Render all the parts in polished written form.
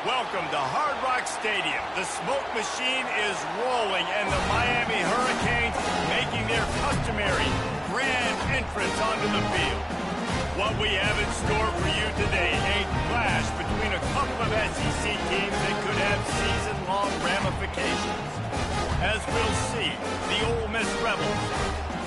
Welcome to Hard Rock Stadium. The smoke machine is rolling, and the Miami Hurricanes making their customary grand entrance onto the field. What we have in store for you today, a clash between a couple of SEC teams that could have season-long ramifications. As we'll see, the Ole Miss Rebels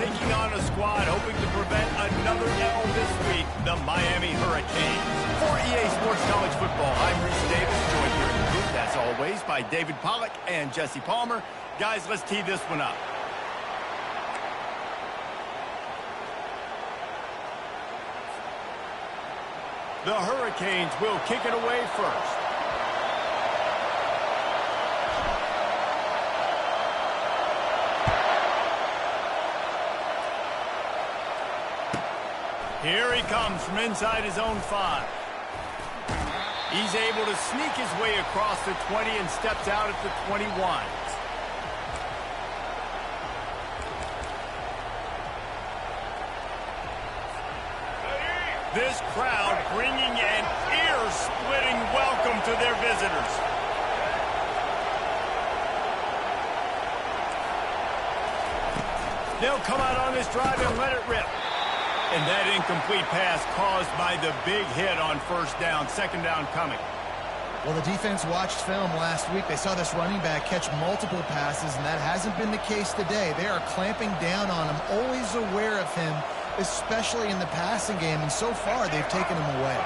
taking on a squad hoping to prevent another L this week, the Miami Hurricanes. For EA Sports College Football, I'm Reese Davis, joined here in the booth, as always, by David Pollack and Jesse Palmer. Guys, let's tee this one up. The Hurricanes will kick it away first. Here he comes from inside his own 5. He's able to sneak his way across the 20 and steps out at the 21. This crowd bringing an ear-splitting welcome to their visitors. They'll come out on this drive and let it rip. And that incomplete pass caused by the big hit on first down, second down coming. Well, the defense watched film last week. They saw this running back catch multiple passes, and that hasn't been the case today. They are clamping down on him, always aware of him, especially in the passing game, and so far they've taken him away.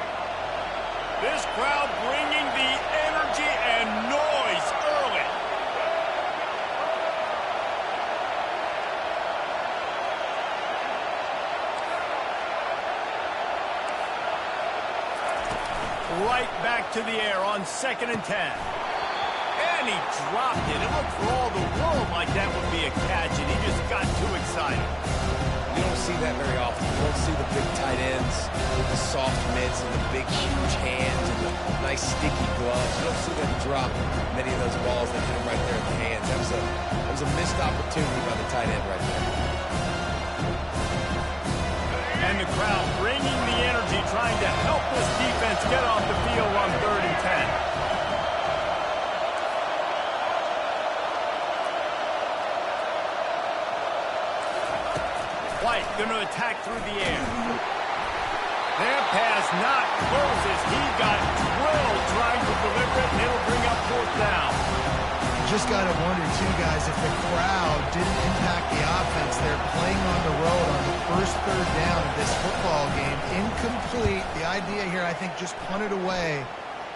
This crowd bringing the energy and noise early. Right back to the air on 2nd and 10. And he dropped it. It looked for all the world like that would be a catch, and he just got too excited. You don't see that very often. You don't see the big tight ends with the soft mitts and the big, huge hands and the nice, sticky gloves. You don't see them drop many of those balls that hit him right there in the hands. That was a missed opportunity by the tight end right there. And the crowd bringing the energy, trying to help this defense get off the field on 3rd and 10. White going to attack through the air. Their pass not closes. He got drilled trying to deliver it, and it'll bring up 4th down. Just got to wonder, too, guys, if the crowd didn't impact the offense. They're playing on the road on the first 3rd down of this football game. Incomplete. The idea here, I think, just punt it away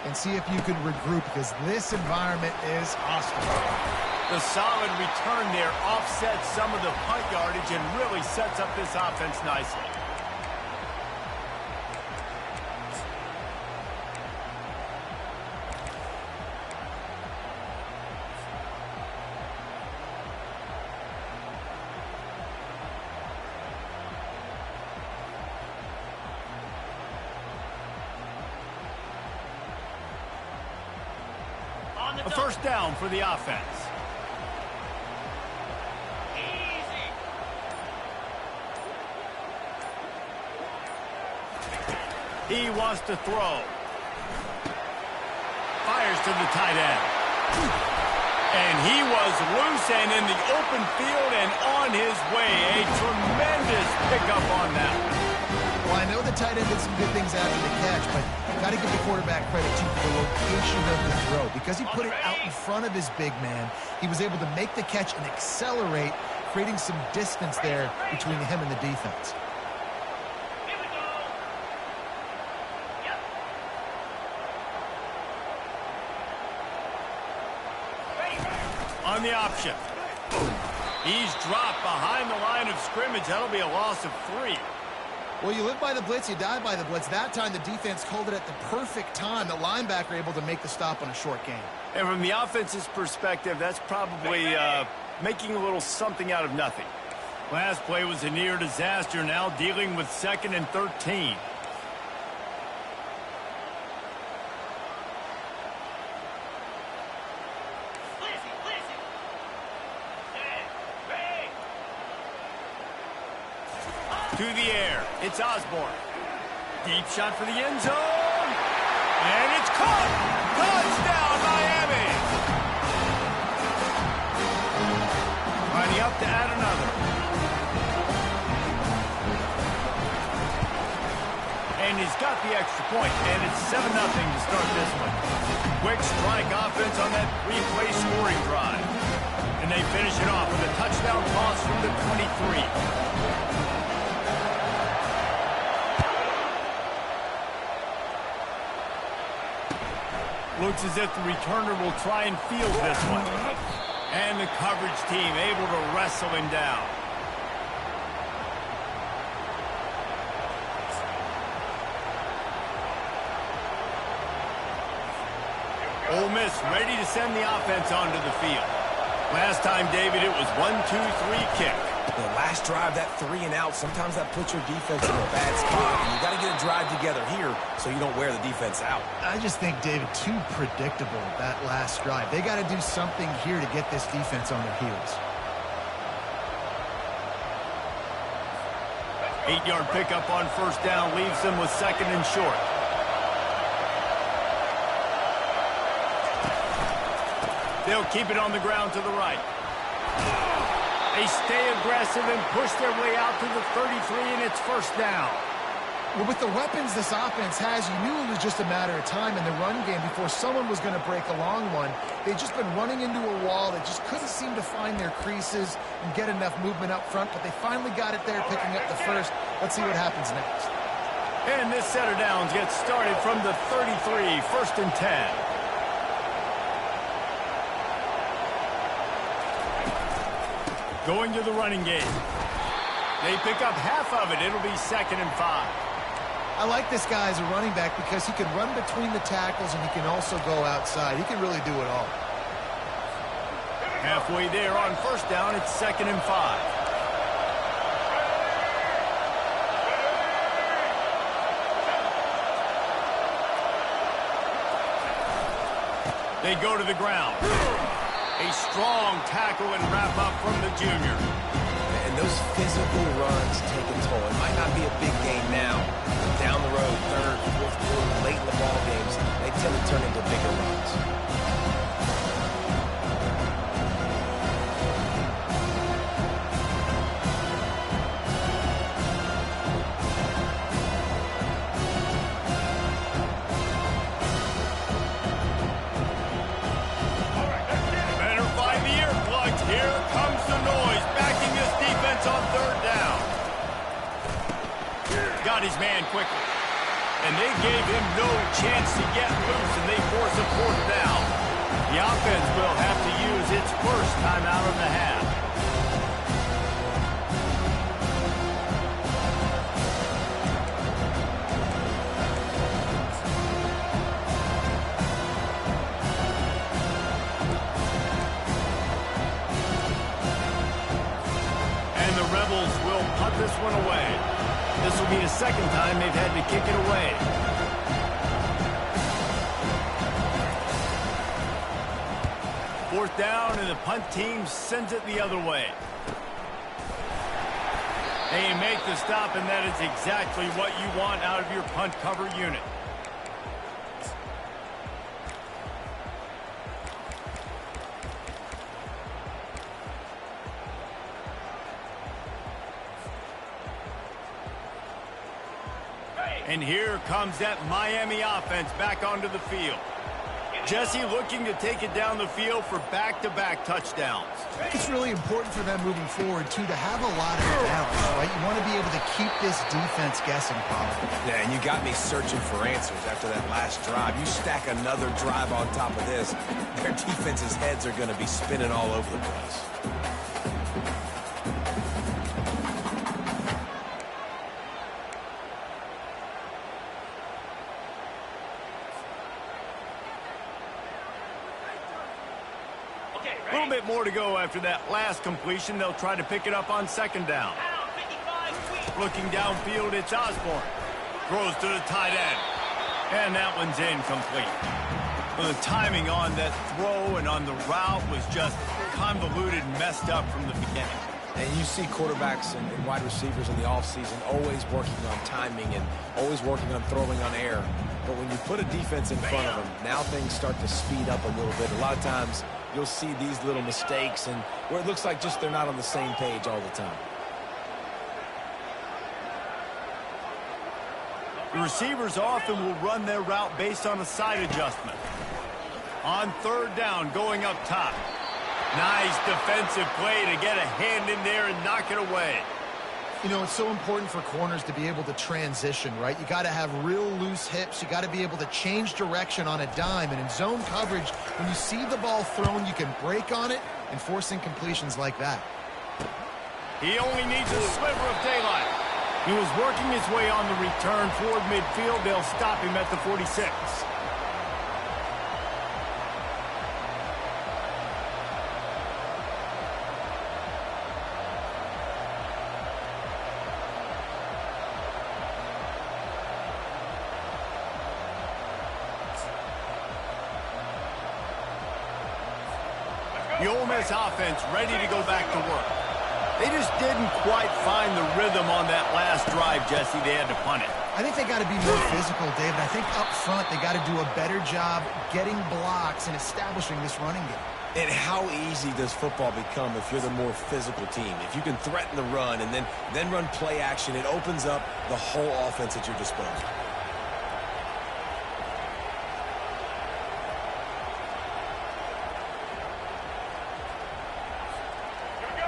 and see if you can regroup, because this environment is hostile. The solid return there offsets some of the punt yardage and really sets up this offense nicely. A first down for the offense. He wants to throw. Fires to the tight end. And he was loose and in the open field and on his way. A tremendous pickup on that one. Well, I know the tight end did some good things after the catch, but got to give the quarterback credit, too, for the location of the throw. Because he put it out in front of his big man, he was able to make the catch and accelerate, creating some distance there between him and the defense. On the option. He's dropped behind the line of scrimmage. That'll be a loss of 3. Well, you live by the blitz, you die by the blitz. That time, the defense called it at the perfect time. The linebacker able to make the stop on a short gain. And from the offense's perspective, that's probably making a little something out of nothing. Last play was a near disaster, now dealing with 2nd and 13. To the air, it's Osborne. Deep shot for the end zone. And it's caught! Touchdown! strike offense on that three-play scoring drive. And they finish it off with a touchdown toss from the 23. Looks as if the returner will try and field this one. And the coverage team able to wrestle him down. Ole Miss ready to send the offense onto the field. Last time, David, it was 1-2-3 kick. The last drive, that 3-and-out, sometimes that puts your defense in a bad spot. And you got to get a drive together here so you don't wear the defense out. I just think, David, too predictable, that last drive. They got to do something here to get this defense on their heels. 8-yard pickup on first down leaves them with second and short. They'll keep it on the ground to the right. They stay aggressive and push their way out to the 33, and it's first down. Well, with the weapons this offense has, you knew it was just a matter of time in the run game before someone was going to break a long one. They've just been running into a wall. They just couldn't seem to find their creases and get enough movement up front, but they finally got it there, picking up the first. Let's see what happens next. And this set of downs gets started from the 33, first and 10. Going to the running game. They pick up half of it. It'll be second and 5. I like this guy as a running back because he can run between the tackles and he can also go outside. He can really do it all. Halfway there on first down, it's second and 5. They go to the ground. A strong tackle and wrap up from the junior. And those physical runs take a toll. It might not be a big game now, but down the road, third, fourth quarter, late in the ball games, they tend to turn into bigger runs. His man quickly. And they gave him no chance to get loose, and they force a fourth down. The offense will have to use its first timeout of the half. And the Rebels will punt this one away. This will be the second time they've had to kick it away. Fourth down, and the punt team sends it the other way. They make the stop, and that is exactly what you want out of your punt cover unit. And here comes that Miami offense back onto the field. Jesse looking to take it down the field for back-to-back touchdowns. I think it's really important for them moving forward, too, to have a lot of balance, right? You want to be able to keep this defense guessing, Paul. Yeah, and you got me searching for answers after that last drive. You stack another drive on top of this, their defense's heads are going to be spinning all over the place. A little bit more to go after that last completion. They'll try to pick it up on second down. Looking downfield, it's Osborne. Throws to the tight end. And that one's incomplete. Well, the timing on that throw and on the route was just convoluted and messed up from the beginning. And you see quarterbacks and wide receivers in the offseason always working on timing and always working on throwing on air. But when you put a defense in front of them, now things start to speed up a little bit. A lot of times you'll see these little mistakes and where it looks like just they're not on the same page all the time. The receivers often will run their route based on a side adjustment. On third down, going up top. Nice defensive play to get a hand in there and knock it away. You know, it's so important for corners to be able to transition, right? You got to have real loose hips. You got to be able to change direction on a dime. And in zone coverage, when you see the ball thrown, you can break on it and force incompletions like that. He only needs a sliver of daylight. He was working his way on the return toward midfield. They'll stop him at the 46. The Ole Miss offense ready to go back to work. They just didn't quite find the rhythm on that last drive, Jesse. They had to punt it. I think they got to be more physical, David. I think up front they got to do a better job getting blocks and establishing this running game. And how easy does football become if you're the more physical team? If you can threaten the run and then run play action, it opens up the whole offense at your disposal.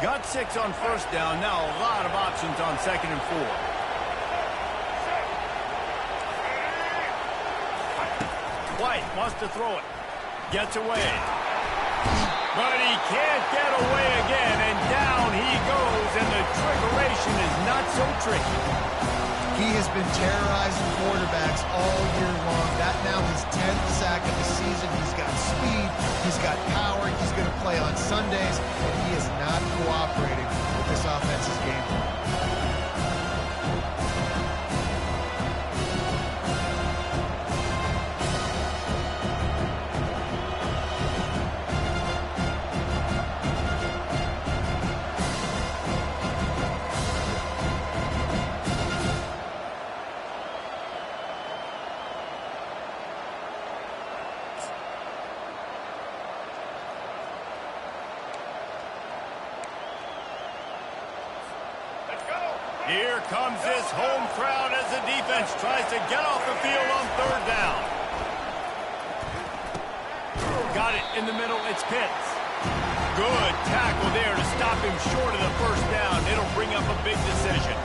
Got 6 on first down. Now a lot of options on 2nd and 4. White wants to throw it. Gets away. But he can't get away again, and down he goes, and the trickeration is not so tricky. He has been terrorizing quarterbacks all year long. That now his 10th sack of the season. He's got speed. He's got power. He's going to play on Sundays, and he is not cooperating with this offense's game plan. Here comes this home crowd as the defense tries to get off the field on third down. Got it in the middle. It's Pitts. Good tackle there to stop him short of the first down. It'll bring up a big decision.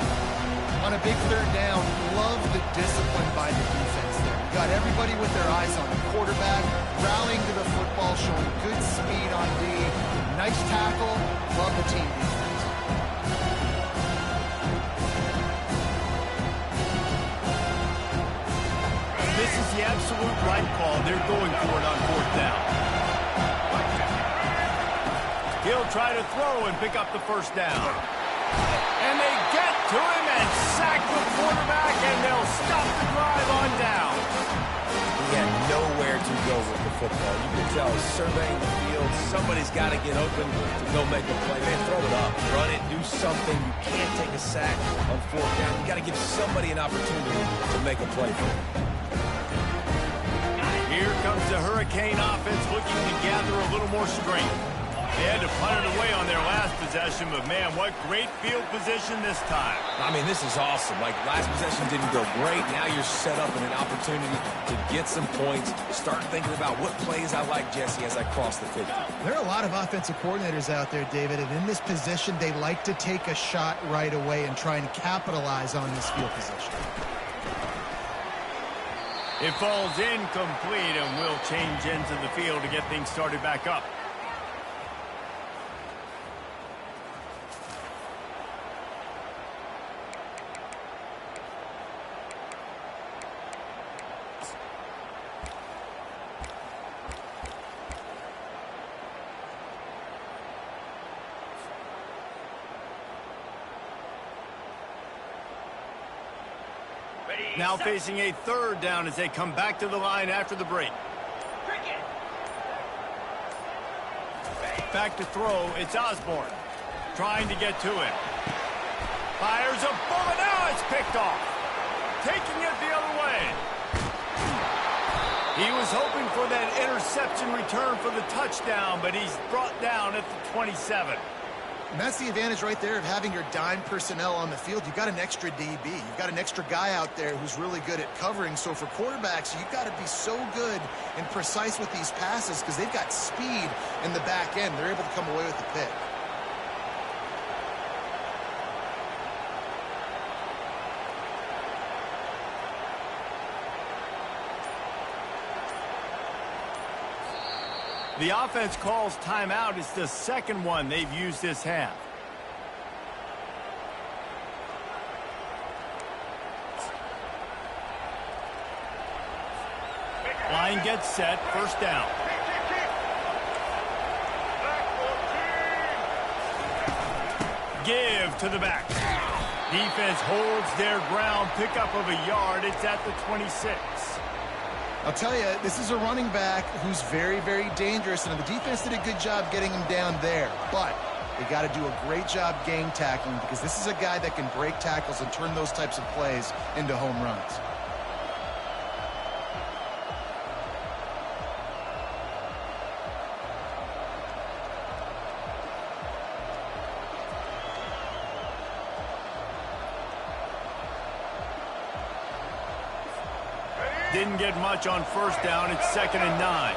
On a big third down, love the discipline by the defense there. You got everybody with their eyes on the quarterback, rallying to the football, showing good speed on D. Nice tackle. Love the team defense. This is the absolute right call. They're going for it on fourth down. He'll try to throw and pick up the first down. And they get to him and sack the quarterback, and they'll stop the drive on down. He had nowhere to go with the football. You can tell, surveying the field, somebody's got to get open to go make a play. Man, throw it up, run it, do something. You can't take a sack on fourth down. You got to give somebody an opportunity to make a play for it. Here comes the Hurricane offense looking to gather a little more strength. They had to punt it away on their last possession, but man, what great field position this time. I mean, this is awesome. Like, last possession didn't go great. Now you're set up in an opportunity to get some points. Start thinking about what plays I like, Jesse, as I cross the 50. There are a lot of offensive coordinators out there, David, and in this position, they like to take a shot right away and try and capitalize on this field position. It falls incomplete, and will change into the field to get things started back up. Now facing a third down as they come back to the line after the break. Back to throw, it's Osborne. Trying to get to him. Fires a bullet, now it's picked off. Taking it the other way. He was hoping for that interception return for the touchdown, but he's brought down at the 27. And that's the advantage right there of having your dime personnel on the field. You've got an extra DB. You've got an extra guy out there who's really good at covering. So for quarterbacks, you've got to be so good and precise with these passes because they've got speed in the back end. They're able to come away with the pick. The offense calls timeout. It's the second one they've used this half. Line gets set. First down. Give to the back. Defense holds their ground. Pickup of a yard. It's at the 26. I'll tell you, this is a running back who's very, very dangerous, and the defense did a good job getting him down there. But they got to do a great job game tackling because this is a guy that can break tackles and turn those types of plays into home runs. Didn't get much on first down. It's 2nd and 9.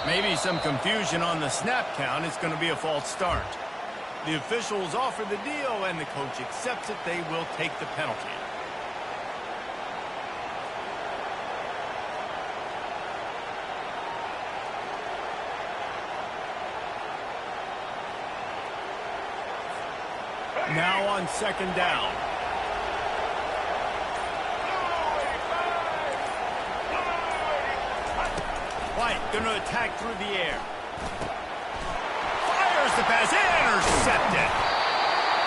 Maybe some confusion on the snap count. It's going to be a false start. The officials offer the deal, and the coach accepts it. They will take the penalty. Now on 2nd down. White going to attack through the air. Fires the pass. Intercepted.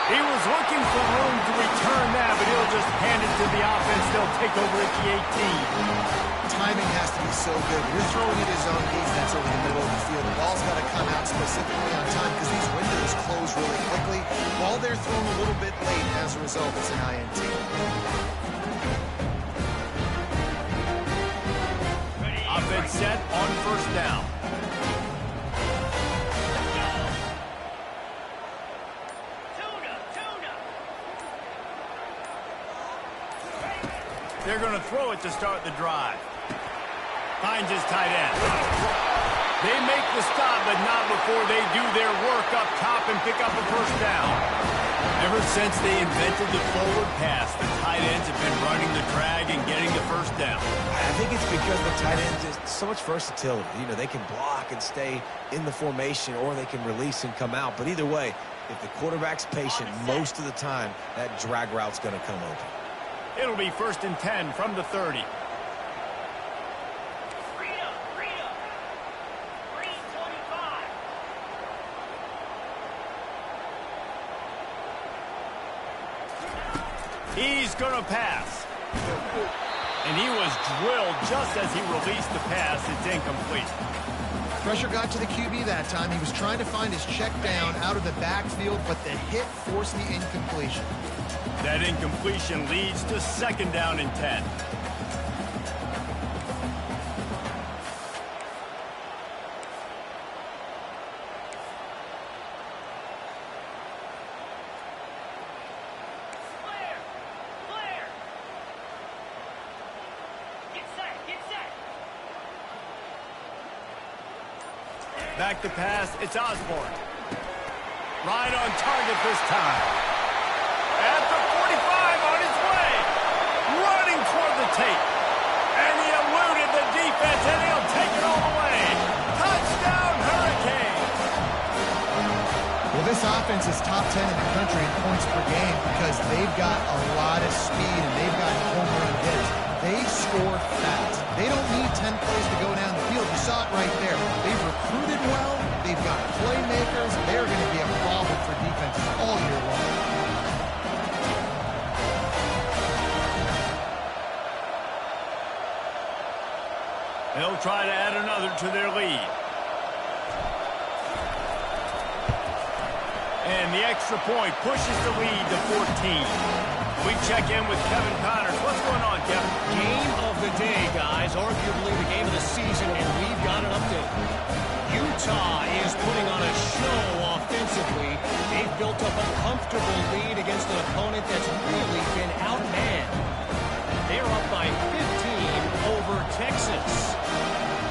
He was looking for room to return that, but he'll just hand it to the offense. They'll take over at the 18. Timing has to be so good. You're throwing it his own defense over the middle of the field. The ball's got to come out specifically on time because these windows close really quickly. Ball they're thrown a little bit late. As a result, it's an INT. Offense set on first down. They're going to throw it to start the drive. Finds his tight end. They make the stop, but not before they do their work up top and pick up a first down. Ever since they invented the forward pass, the tight ends have been running the drag and getting the first down. I think it's because the tight ends is so much versatility. You know, they can block and stay in the formation, or they can release and come out. But either way, if the quarterback's patient most of the time, that drag route's going to come open. It'll be 1st and 10 from the 30. He's going to pass. And he was drilled just as he released the pass. It's incomplete. Pressure got to the QB that time. He was trying to find his check down out of the backfield, but the hit forced the incompletion. That incompletion leads to 2nd down and 10. Back to pass, it's Osborne. Right on target this time. At the 45 on his way. Running toward the tape. And he eluded the defense, and he'll take it all the way. Touchdown, Hurricanes. Well, this offense is top 10 in the country in points per game because they've got a lot of speed and they've got home run hits. They score fast. They don't need 10 plays to go down the field. You saw it right there. They've recruited well. They've got playmakers. They're going to be a problem for defenses all year long. They'll try to add another to their lead. And the extra point pushes the lead to 14. We check in with Kevin Connors. What's going on, Kevin? Game of the day, guys. Arguably the game of the season, and we've got an update. Utah is putting on a show offensively. They've built up a comfortable lead against an opponent that's really been outmanned. They're up by 15 over Texas.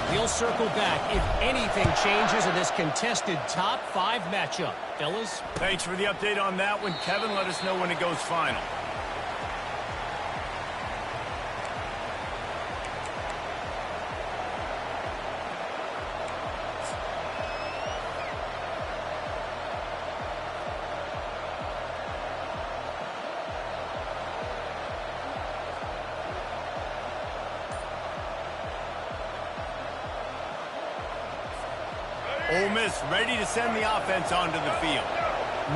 We'll circle back if anything changes in this contested top 5 matchup. Fellas? Thanks for the update on that one, Kevin. Let us know when it goes final. Ole Miss ready to send the offense onto the field.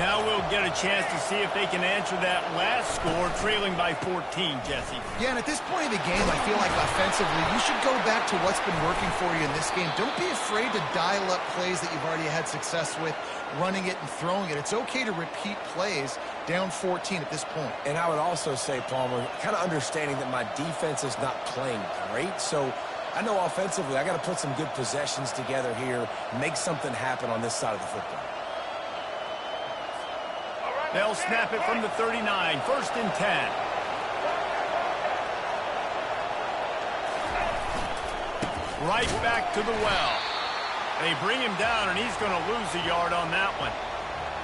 Now we'll get a chance to see if they can answer that last score, trailing by 14, Jesse. Yeah, and at this point of the game, I feel like offensively, you should go back to what's been working for you in this game. Don't be afraid to dial up plays that you've already had success with, running it and throwing it. It's okay to repeat plays down 14 at this point. And I would also say, Palmer, kind of understanding that my defense is not playing great, so I know offensively I got to put some good possessions together here, make something happen on this side of the football. They'll snap it from the 39, 1st and 10. Right back to the well. They bring him down, and he's going to lose a yard on that one.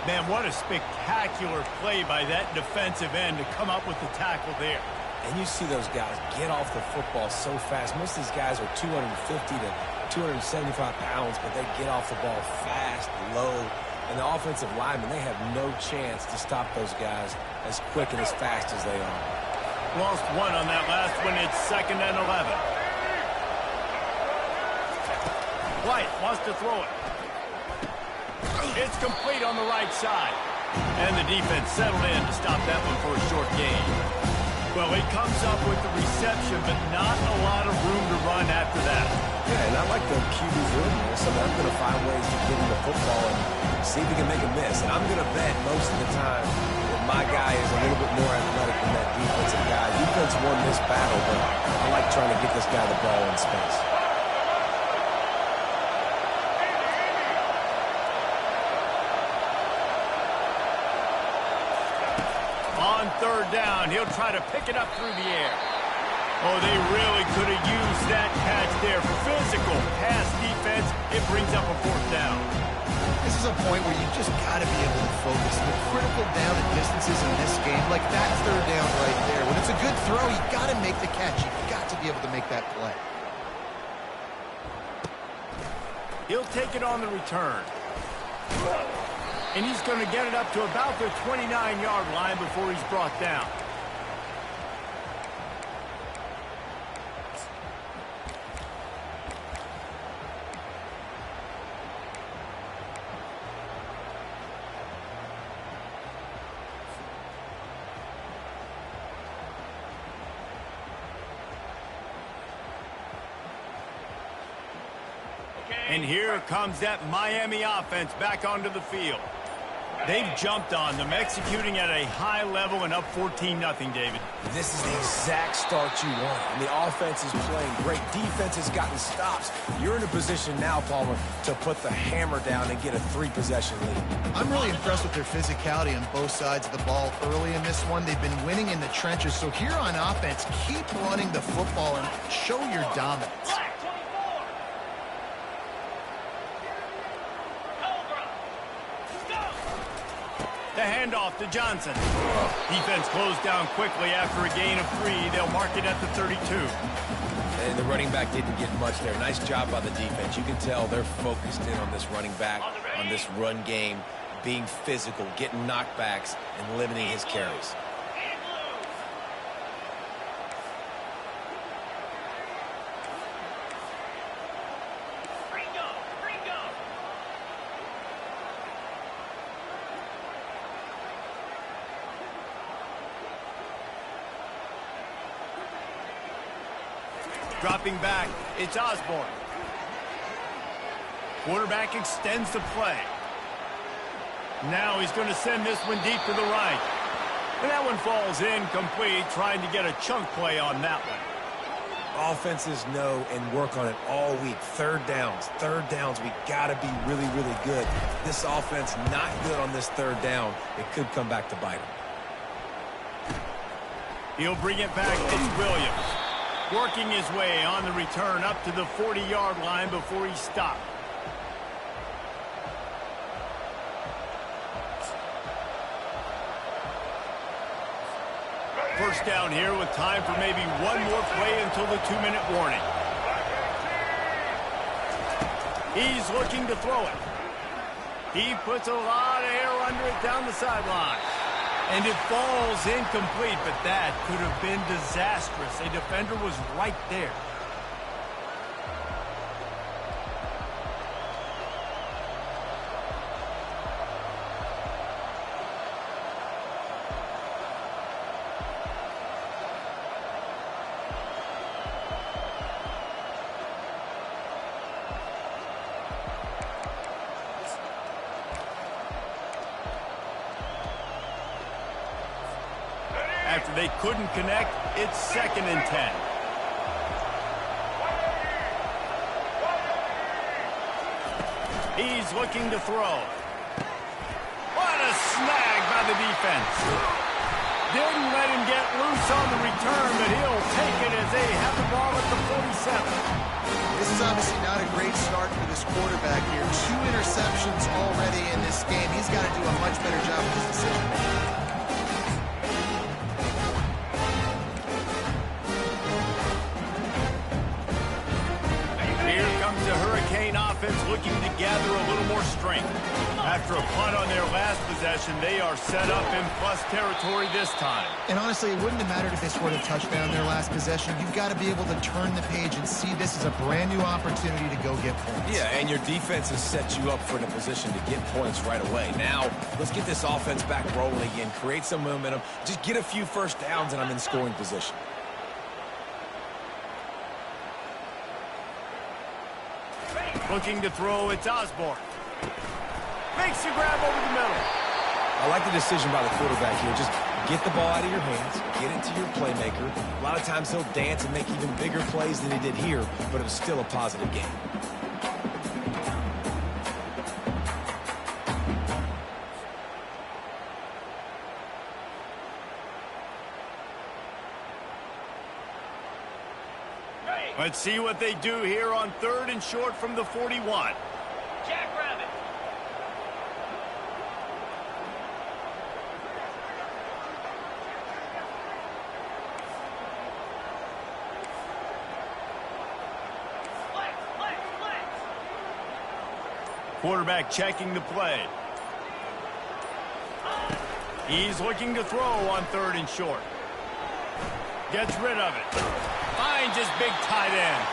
Man, what a spectacular play by that defensive end to come up with the tackle there. And you see those guys get off the football so fast. Most of these guys are 250 to 275 pounds, but they get off the ball fast, low. And the offensive linemen, they have no chance to stop those guys as quick and as fast as they are. Lost one on that last one. It's 2nd and 11. White wants to throw it. It's complete on the right side. And the defense settled in to stop that one for a short gain. Well, he comes up with the reception, but not a lot of room to run after that. Yeah, and I like the QB doing this. I mean, I'm going to find ways to get him the football and see if he can make a miss. And I'm going to bet most of the time that my guy is a little bit more athletic than that defensive guy. Defense won this battle, but I like trying to get this guy the ball in space. On 3rd down, he'll try to pick it up through the air. Oh, they really could have used that catch there. Physical pass defense, it brings up a 4th down. This is a point where you just got to be able to focus. The critical down and distances in this game, like that 3rd down right there. When it's a good throw, you got to make the catch. You've got to be able to make that play. He'll take it on the return. And he's going to get it up to about the 29-yard line before he's brought down. And here comes that Miami offense back onto the field. They've jumped on them, executing at a high level and up 14-0, David. This is the exact start you want. And the offense is playing great. Defense has gotten stops. You're in a position now, Palmer, to put the hammer down and get a 3-possession lead. I'm really impressed with their physicality on both sides of the ball early in this one. They've been winning in the trenches. So here on offense, keep running the football and show your dominance. The handoff to Johnson. Defense closed down quickly after a gain of 3. They'll mark it at the 32. And the running back didn't get much there. Nice job by the defense. You can tell they're focused in on this running back, on this run game, being physical, getting knockbacks, and limiting his carries. Dropping back, it's Osborne. Quarterback extends the play. Now he's going to send this one deep to the right. And that one falls incomplete, trying to get a chunk play on that one. Offenses know and work on it all week. Third downs, we got to be really, really good. This offense not good on this third down. It could come back to bite them. He'll bring it back. It's Williams. Working his way on the return up to the 40-yard line before he stopped. First down here with time for maybe one more play until the 2-minute warning. He's looking to throw it. He puts a lot of air under it down the sideline. And it falls incomplete, but that could have been disastrous. A defender was right there. After they couldn't connect, it's 2nd and 10. He's looking to throw. What a snag by the defense. Didn't let him get loose on the return, but he'll take it as they have the ball at the 47. This is obviously not a great start for this quarterback here. 2 interceptions already in this game. He's got to do a much better job with his decision-making. The Hurricane offense looking to gather a little more strength. After a punt on their last possession, they are set up in plus territory this time. And honestly, it wouldn't have mattered if they scored a touchdown their last possession. You've got to be able to turn the page and see this as a brand new opportunity to go get points. Yeah, and your defense has set you up for a position to get points right away. Now, let's get this offense back rolling again, create some momentum, just get a few first downs, and I'm in scoring position. Looking to throw, it's Osborne. Makes a grab over the middle. I like the decision by the quarterback here. Just get the ball out of your hands, get it to your playmaker. A lot of times he'll dance and make even bigger plays than he did here, but it was still a positive game. Let's see what they do here on 3rd and short from the 41. Jackrabbit. Quarterback checking the play. He's looking to throw on 3rd and short. Gets rid of it. Finds his big tight end.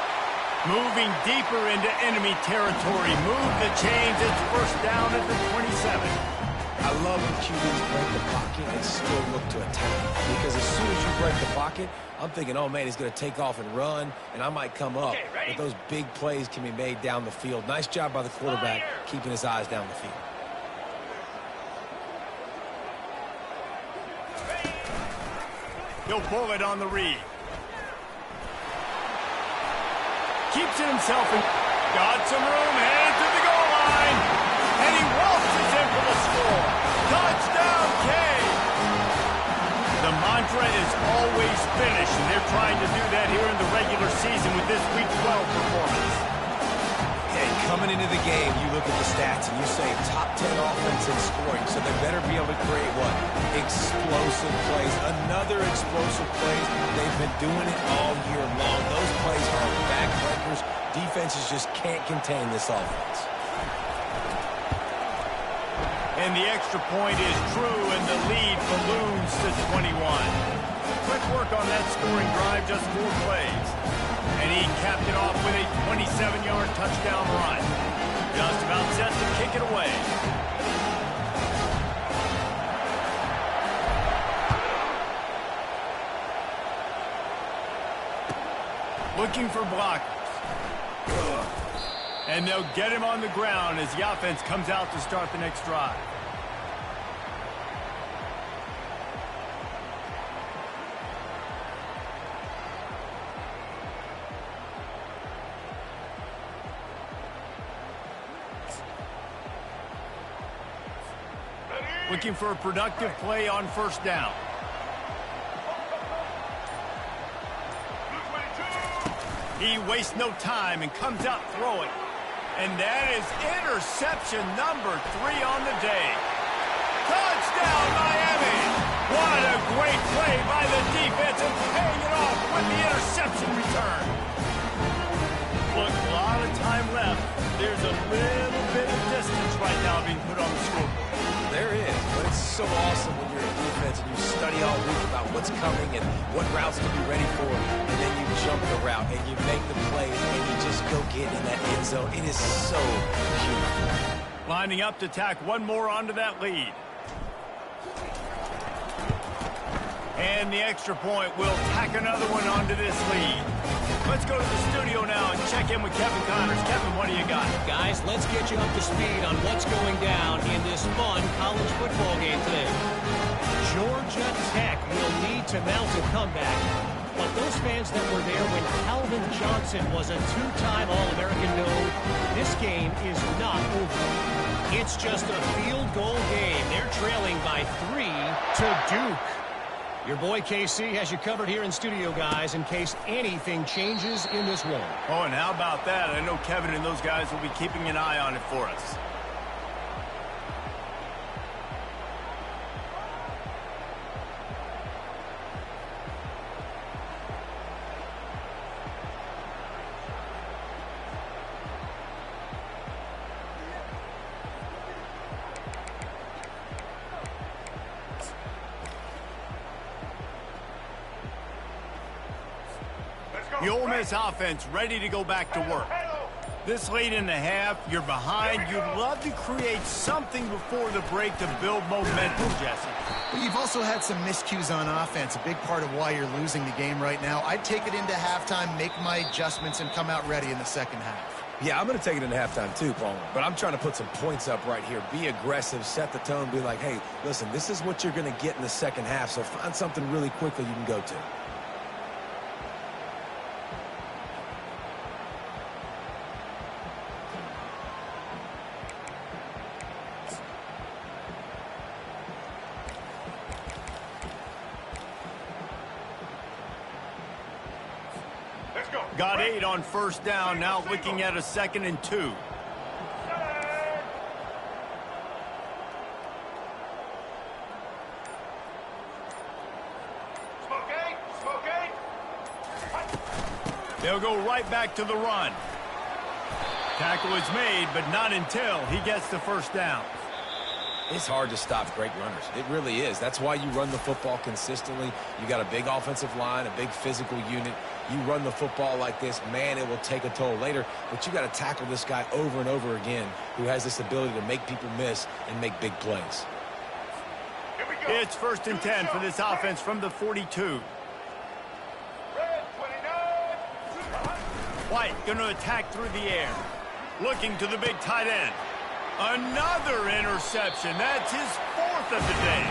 Moving deeper into enemy territory. Move the chains. It's first down at the 27. I love when QBs break the pocket and still look to attack. Because as soon as you break the pocket, I'm thinking, oh, man, he's going to take off and run, and I might come up. But those big plays can be made down the field. Nice job by the quarterback keeping his eyes down the field. He'll pull it on the read. Keeps it himself and got some room, headed to the goal line. And he waltzes in for the score. Touchdown, K. The mantra is always finish, and they're trying to do that here in the regular season with this Week 12 performance. And coming into the game, you look at the stats and you say top 10 offense in scoring, so they better be able to create what? Explosive plays. Another explosive plays. They've been doing it all year long. Those plays are backbreakers. Defenses just can't contain this offense. And the extra point is true, and the lead balloons to 21. Quick work on that scoring drive, just 4 plays. And he capped it off with a 27-yard touchdown run. Just about set to kick it away. Looking for blockers. And they'll get him on the ground as the offense comes out to start the next drive. Looking for a productive play on first down. He wastes no time and comes out throwing. And that is interception number 3 on the day. Touchdown, Miami! What a great play by the defense and paying it off with the interception return. Look, a lot of time left. There's a little bit of distance right now being put on the scoreboard. There is, but it's so awesome when you're in defense and you study all week about what's coming and what routes to be ready for, and then you jump the route and you make the play and you just go get in that end zone. It is so beautiful. Lining up to tack one more onto that lead. And the extra point will tack another one onto this lead. Let's go to the studio now and check in with Kevin Connors. Kevin, what do you got? Guys, let's get you up to speed on what's going down in this fun college football game today. Georgia Tech will need to mount a comeback. But those fans that were there when Calvin Johnson was a 2-time All-American know this game is not over. It's just a field goal game. They're trailing by 3 to Duke. Your boy KC has you covered here in studio, guys, in case anything changes in this one. Oh, and how about that? I know Kevin and those guys will be keeping an eye on it for us. The Ole Miss offense ready to go back to work. This late in the half, you're behind. You'd love to create something before the break to build momentum, Jesse. But you've also had some miscues on offense, a big part of why you're losing the game right now. I'd take it into halftime, make my adjustments, and come out ready in the second half. Yeah, I'm going to take it into halftime too, Paul. But I'm trying to put some points up right here. Be aggressive, set the tone, be like, hey, listen, this is what you're going to get in the second half, so find something really quickly you can go to. Got 8 on first down, now looking at a 2nd and 2. They'll go right back to the run. Tackle is made, but not until he gets the first down. It's hard to stop great runners. It really is. That's why you run the football consistently. You got a big offensive line, a big physical unit. You run the football like this, man, it will take a toll later. But you got to tackle this guy over and over again who has this ability to make people miss and make big plays. It's 1st and 10 for this offense from the 42. White going to attack through the air. Looking to the big tight end. Another interception. That's his 4th of the day.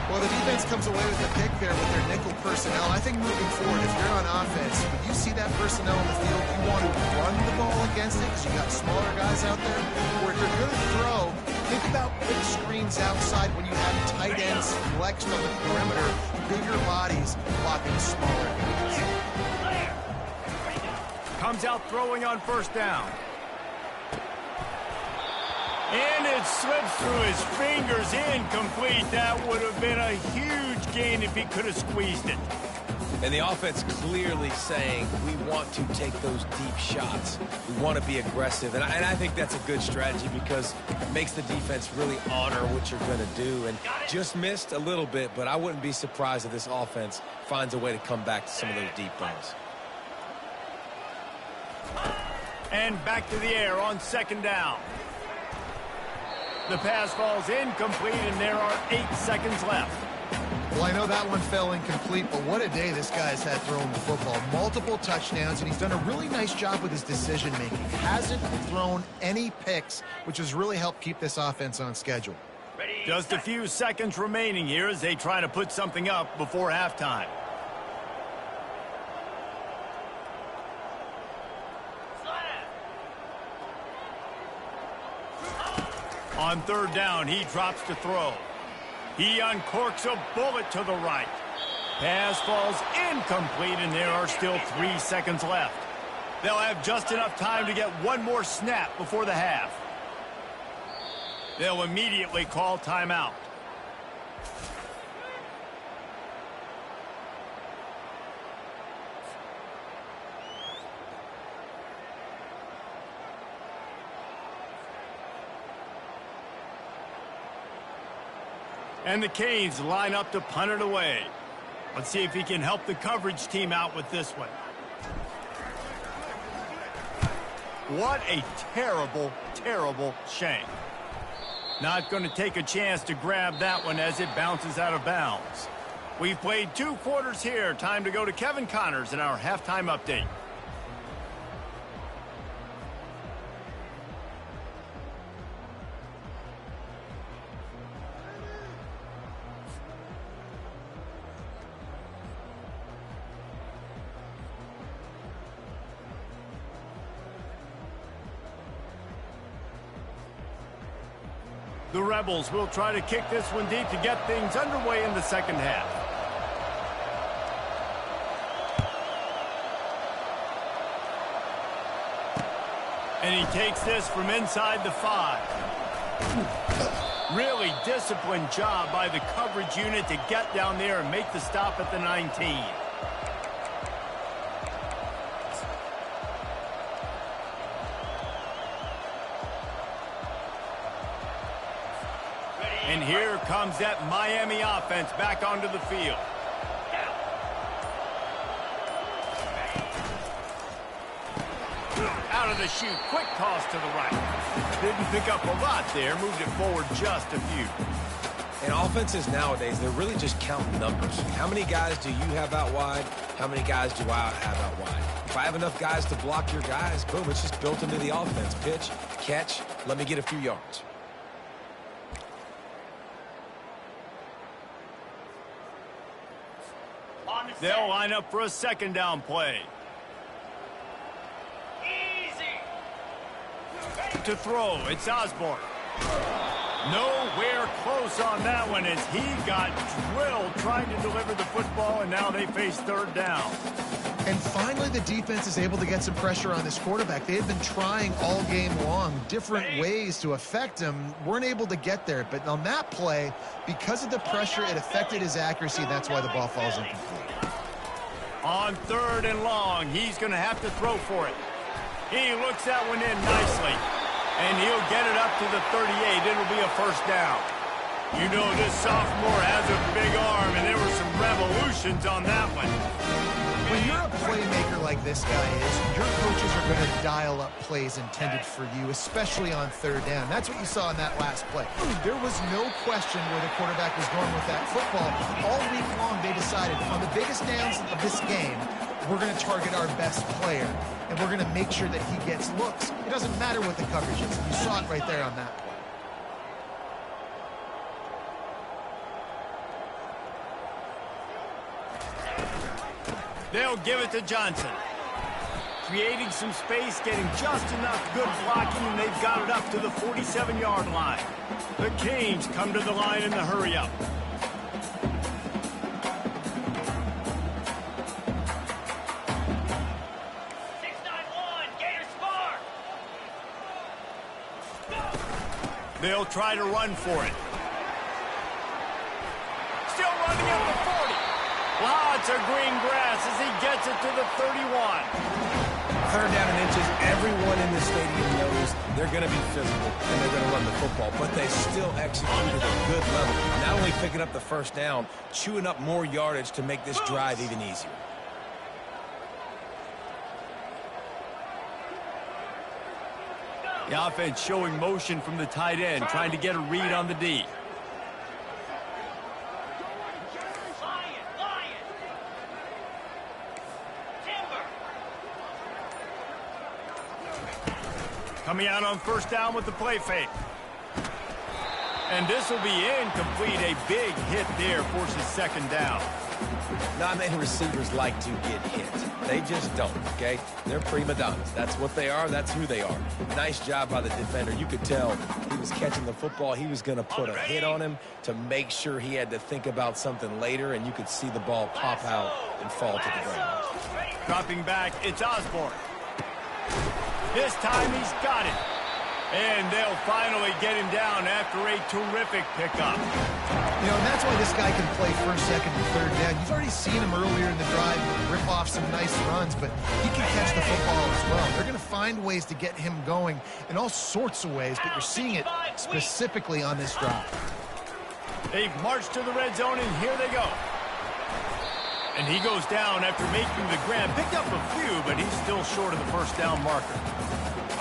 Well, the defense comes away with the pick there with their nickel personnel. I think moving forward, if you're on offense, when you see that personnel in the field, you want to run the ball against it because you got smaller guys out there. Or if you're going to throw, think about big screens outside when you have tight ends flexed on the perimeter, bigger bodies blocking smaller guys. Comes out throwing on first down. And it slips through his fingers, incomplete. That would have been a huge gain if he could have squeezed it. And the offense clearly saying, we want to take those deep shots. We want to be aggressive. And I think that's a good strategy because it makes the defense really honor what you're going to do. And just missed a little bit, but I wouldn't be surprised if this offense finds a way to come back to some of those deep throws. And back to the air on 2nd down. The pass falls incomplete, and there are 8 seconds left. Well, I know that one fell incomplete, but what a day this guy's had throwing the football. Multiple touchdowns, and he's done a really nice job with his decision-making. Hasn't thrown any picks, which has really helped keep this offense on schedule. Just a few seconds remaining here as they try to put something up before halftime. On 3rd down, he drops to throw. He uncorks a bullet to the right. Pass falls incomplete, and there are still 3 seconds left. They'll have just enough time to get one more snap before the half. They'll immediately call timeout. And the Canes line up to punt it away. Let's see if he can help the coverage team out with this one. What a terrible, terrible shank. Not going to take a chance to grab that one as it bounces out of bounds. We've played 2 quarters here. Time to go to Kevin Connors in our halftime update. The Rebels will try to kick this one deep to get things underway in the second half. And he takes this from inside the 5. Really disciplined job by the coverage unit to get down there and make the stop at the 19. And here comes that Miami offense back onto the field. Out of the chute, quick toss to the right. Didn't pick up a lot there, moved it forward just a few. And offenses nowadays, they're really just counting numbers. How many guys do you have out wide? How many guys do I have out wide? If I have enough guys to block your guys, boom, it's just built into the offense. Pitch, catch, let me get a few yards. They'll line up for a second down play. Easy. To throw, it's Osborne. Nowhere close on that one as he got drilled trying to deliver the football, and now they face third down. And finally, the defense is able to get some pressure on this quarterback. They had been trying all game long different ways to affect him. Weren't able to get there. But on that play, because of the pressure, it affected his accuracy. And that's why the ball falls incomplete. On 3rd and long, he's going to have to throw for it. He looks that one in nicely. And he'll get it up to the 38. It'll be a first down. You know this sophomore has a big arm, and there were some revolutions on that one. When you're a playmaker like this guy is, your coaches are going to dial up plays intended for you, especially on 3rd down. That's what you saw in that last play. There was no question where the quarterback was going with that football. All week long, they decided on the biggest downs of this game, we're going to target our best player, and we're going to make sure that he gets looks. It doesn't matter what the coverage is. You saw it right there on that play. They'll give it to Johnson. Creating some space, getting just enough good blocking, and they've got it up to the 47-yard line. The Canes come to the line in the hurry-up. They'll try to run for it. Still running at the 40. Lots of green grass as he gets it to the 31. 3rd down and inches. Everyone in the stadium knows they're going to be physical and they're going to run the football, but they still executed at a good level. Not only picking up the first down, chewing up more yardage to make this drive even easier. The offense showing motion from the tight end, trying to get a read on the D. Coming out on 1st down with the play fake. And this will be incomplete. A big hit there forces 2nd down. Not many receivers like to get hit. They just don't, okay? They're prima donnas. That's what they are. That's who they are. Nice job by the defender. You could tell he was catching the football. He was going to put a hit on him to make sure he had to think about something later, and you could see the ball pop out and fall to the ground. Dropping back, it's Osborne. This time he's got it. And they'll finally get him down after a terrific pickup. You know, and that's why this guy can play first, second, and third down. You've already seen him earlier in the drive rip off some nice runs, but he can catch the football as well. They're going to find ways to get him going in all sorts of ways, but you're seeing it specifically on this drive. They've marched to the red zone, and here they go. And he goes down after making the grab. Picked up a few, but he's still short of the first down marker.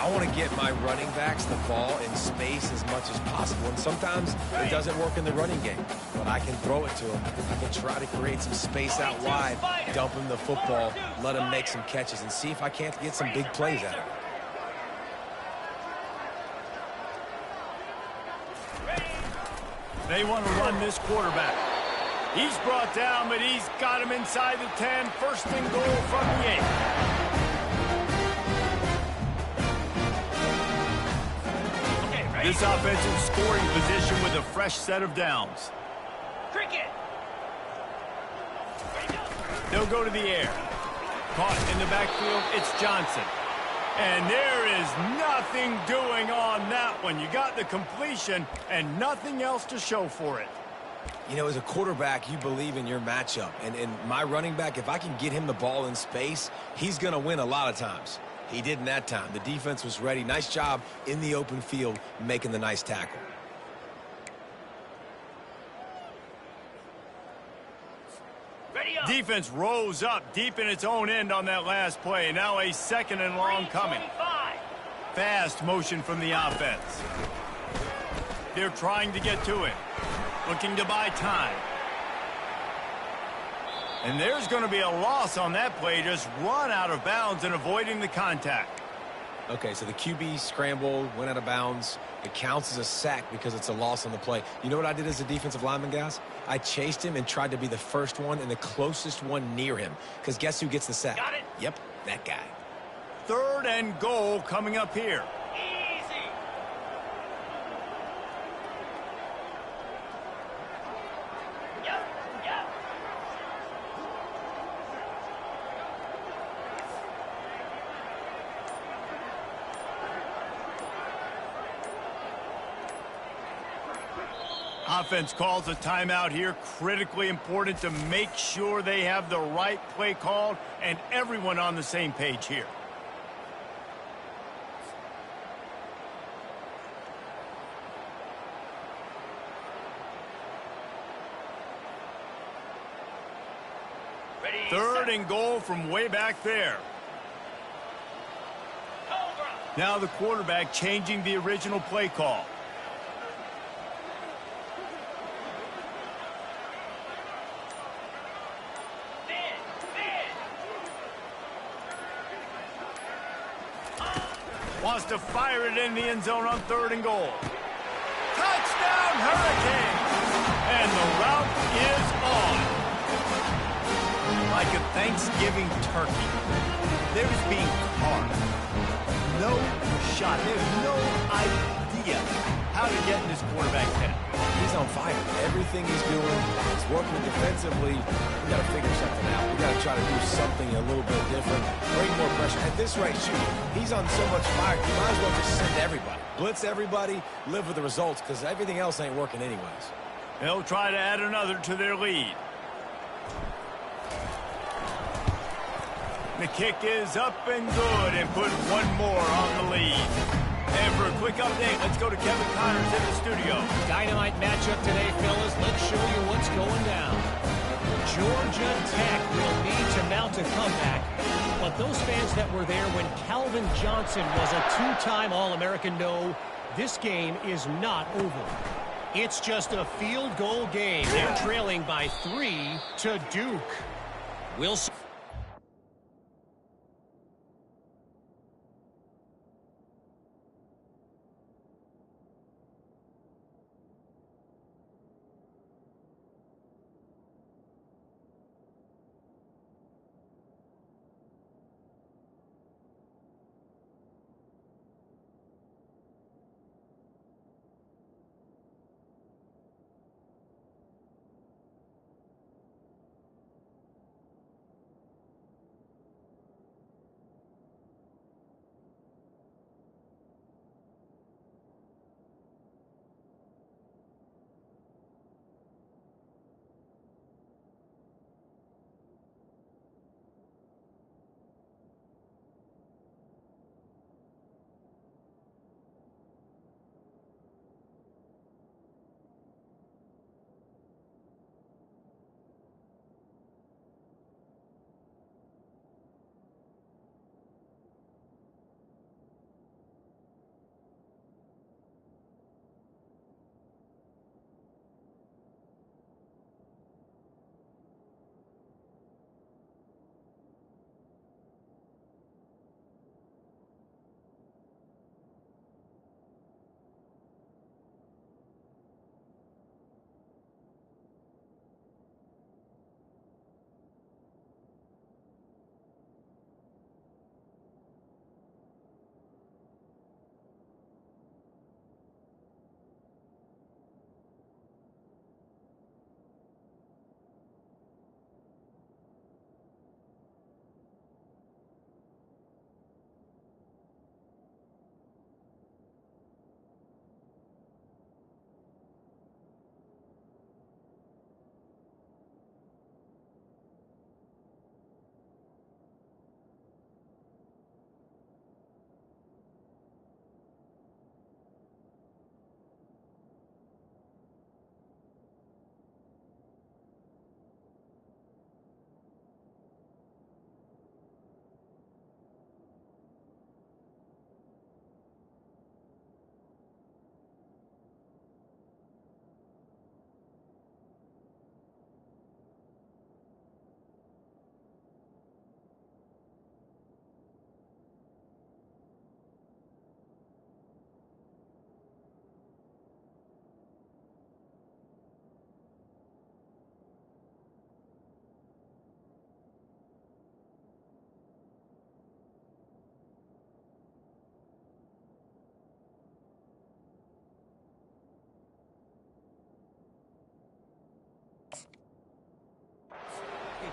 I want to get my running backs the ball in space as much as possible. And sometimes it doesn't work in the running game, but I can throw it to him. I can try to create some space out wide, dump him the football, let him make some catches, and see if I can't get some big plays out of him. They want to run this quarterback. He's brought down, but he's got him inside the 10. First and goal from the 8. This offensive scoring position with a fresh set of downs. Cricket. They'll go to the air. Caught in the backfield, it's Johnson. And there is nothing doing on that one. You got the completion and nothing else to show for it. You know, as a quarterback, you believe in your matchup. And my running back, if I can get him the ball in space, he's going to win a lot of times. He didn't that time. The defense was ready. Nice job in the open field making the nice tackle. Defense rose up deep in its own end on that last play. Now a second and long coming. Fast motion from the offense. They're trying to get to it. Looking to buy time. And there's going to be a loss on that play. Just run out of bounds and avoiding the contact. Okay, so the QB scrambled, went out of bounds. It counts as a sack because it's a loss on the play. You know what I did as a defensive lineman, guys? I chased him and tried to be the first one and the closest one near him. Because guess who gets the sack? Got it. Yep, that guy. Third and goal coming up here. Easy. Yep. Offense calls a timeout here. Critically important to make sure they have the right play called and everyone on the same page here. Third and goal from way back there. Now the quarterback changing the original play call. Wants to fire it in the end zone on third and goal. Touchdown, Hurricanes! And the route is on. Like a Thanksgiving turkey. They're just being carved. No shot. There's no idea how to get in this quarterback's head. He's on fire. Everything he's doing is working defensively. We got to figure something out. We got to try to do something a little bit different. Bring more pressure. At this rate, shoot, he's on so much fire. You might as well just send everybody. Blitz everybody, live with the results, because everything else ain't working anyways. They'll try to add another to their lead. The kick is up and good and put one more on the lead. And for a quick update, let's go to Kevin Connors in the studio. Dynamite matchup today, fellas. Let's show you what's going down. Georgia Tech will need to mount a comeback, but those fans that were there when Calvin Johnson was a two-time All-American know this game is not over. It's just a field goal game. They're trailing by 3 to Duke. We'll see.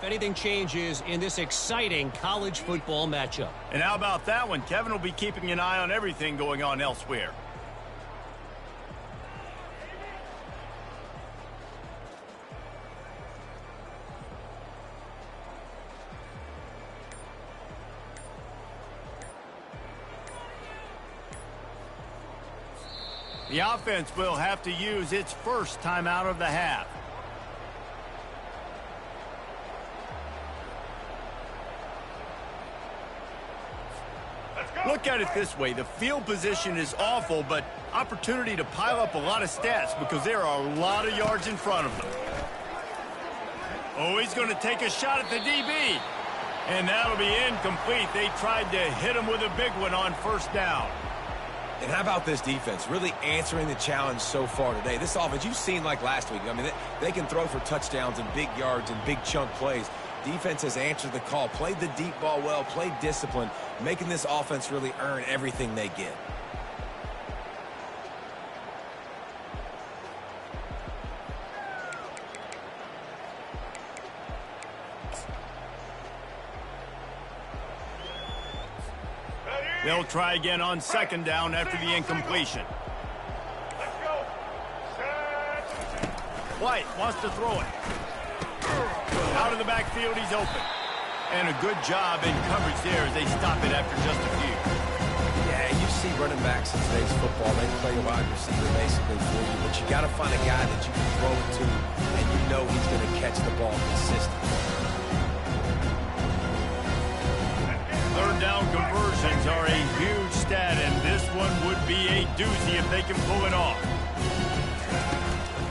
anything changes in this exciting college football matchup. And how about that one? Kevin will be keeping an eye on everything going on elsewhere. The offense will have to use its first timeout of the half. Look at it this way. The field position is awful, but opportunity to pile up a lot of stats because there are a lot of yards in front of them. Oh, he's going to take a shot at the DB. And that'll be incomplete. They tried to hit him with a big one on first down. And how about this defense really answering the challenge so far today? This offense, you've seen like last week. I mean, they can throw for touchdowns and big yards and big chunk plays. Defense has answered the call, played the deep ball well, played discipline, making this offense really earn everything they get. They'll try again on second down after the incompletion. White wants to throw it. Out of the backfield, he's open. And a good job in coverage there as they stop it after just a few. Yeah, you see running backs in today's football, they play a wide receiver basically for you, but you got to find a guy that you can throw it to and you know he's going to catch the ball consistently. Third down conversions are a huge stat, and this one would be a doozy if they can pull it off.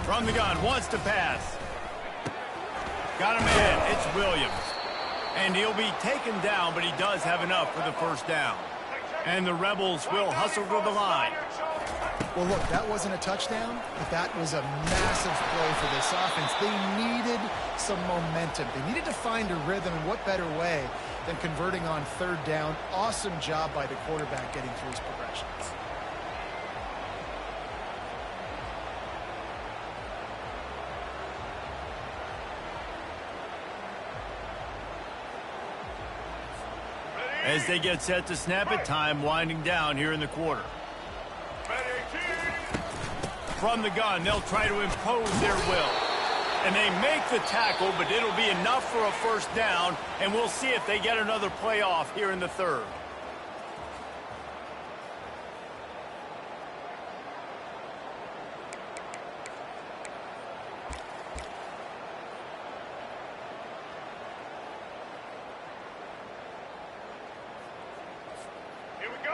From the gun, wants to pass. Got him in. It's Williams. And he'll be taken down, but he does have enough for the first down. And the Rebels will hustle to the line. Well, look, that wasn't a touchdown, but that was a massive play for this offense. They needed some momentum. They needed to find a rhythm, and what better way than converting on third down. Awesome job by the quarterback getting through his progressions. As they get set to snap it, time winding down here in the quarter. From the gun, they'll try to impose their will. And they make the tackle, but it'll be enough for a first down, and we'll see if they get another play off here in the third.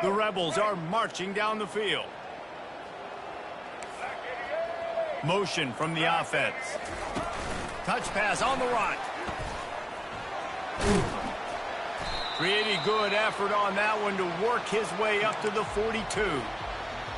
The Rebels are marching down the field. Motion from the offense. Touch pass on the right. Pretty good effort on that one to work his way up to the 42.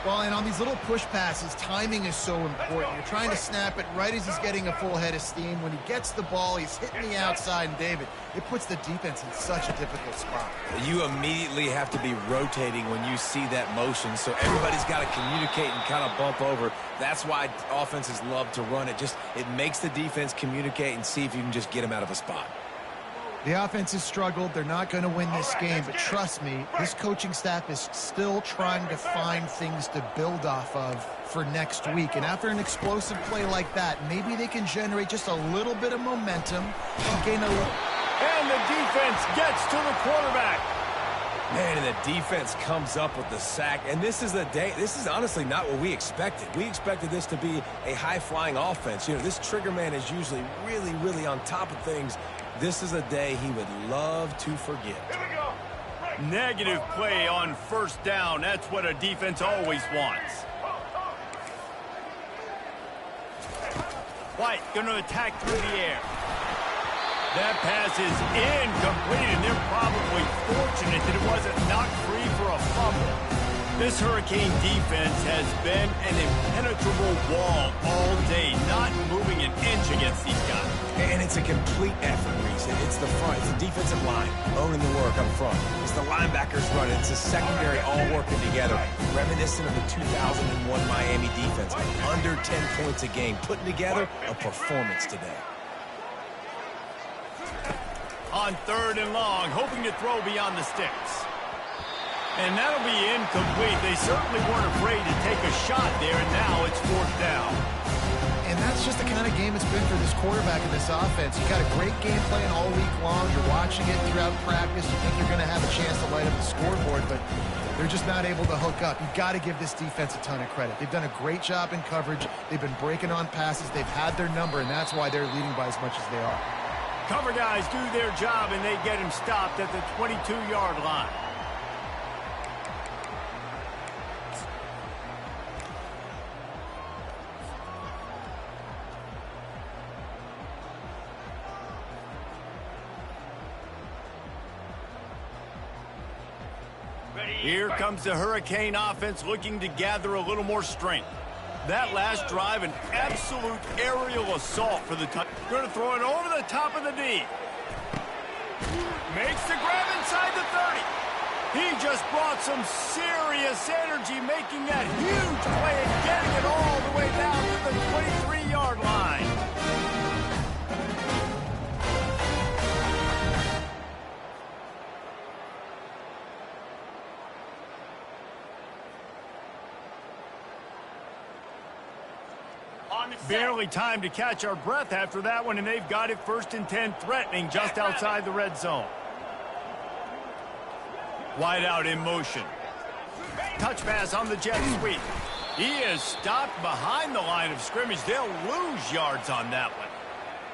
Well, and on these little push passes, timing is so important. You're trying to snap it right as he's getting a full head of steam. When he gets the ball, he's hitting the outside, and David, it puts the defense in such a difficult spot. You immediately have to be rotating when you see that motion, so everybody's got to communicate and kind of bump over. That's why offenses love to run it. It makes the defense communicate and see if you can just get them out of a spot. The offense has struggled. They're not going to win this game, but trust me, this coaching staff is still trying to find things to build off of for next week. And after an explosive play like that, maybe they can generate just a little bit of momentum and gain a little... And the defense gets to the quarterback. Man, and the defense comes up with the sack. And this is honestly not what we expected. We expected this to be a high-flying offense. You know, this trigger man is usually really, really on top of things. This is a day he would love to forget. Negative play on first down. That's what a defense always wants. White going to attack through the air. That pass is incomplete, and they're probably fortunate that it wasn't knocked free for a fumble. This Hurricane defense has been an impenetrable wall all day, not moving an inch against these guys. And it's a complete effort, Reese. It's the front. It's the defensive line owning the work up front. It's the linebackers running. It's the secondary all working together, reminiscent of the 2001 Miami defense. Under 10 points a game, putting together a performance today. On 3rd and long, hoping to throw beyond the sticks. And that'll be incomplete. They certainly weren't afraid to take a shot there, and now it's 4th down. And that's just the kind of game it's been for this quarterback and this offense. You got a great game plan all week long. You're watching it throughout practice. You think you're going to have a chance to light up the scoreboard, but they're just not able to hook up. You've got to give this defense a ton of credit. They've done a great job in coverage. They've been breaking on passes. They've had their number, and that's why they're leading by as much as they are. Cover guys do their job, and they get him stopped at the 22-yard line. Here comes the Hurricane offense looking to gather a little more strength. That last drive, an absolute aerial assault for the touch. Going to throw it over the top of the D. Makes the grab inside the 30. He just brought some serious energy, making that huge play and getting it all the way down to the 23-yard line. Barely time to catch our breath after that one, and they've got it 1st and 10, threatening just outside the red zone. Wide out in motion. Touch pass on the jet sweep. He is stopped behind the line of scrimmage. They'll lose yards on that one.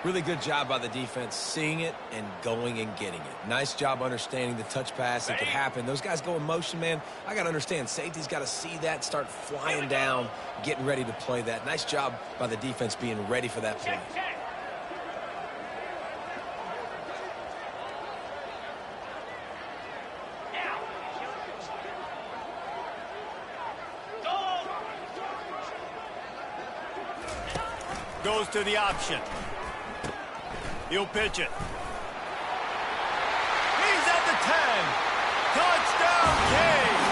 Really good job by the defense seeing it and going and getting it. Nice job understanding the touch pass. It could happen. Those guys go in motion, man. I got to understand. Safety's got to see that, start flying down, getting ready to play that. Nice job by the defense being ready for that play. Goes to the option. He'll pitch it. He's at the 10. Touchdown, Cage.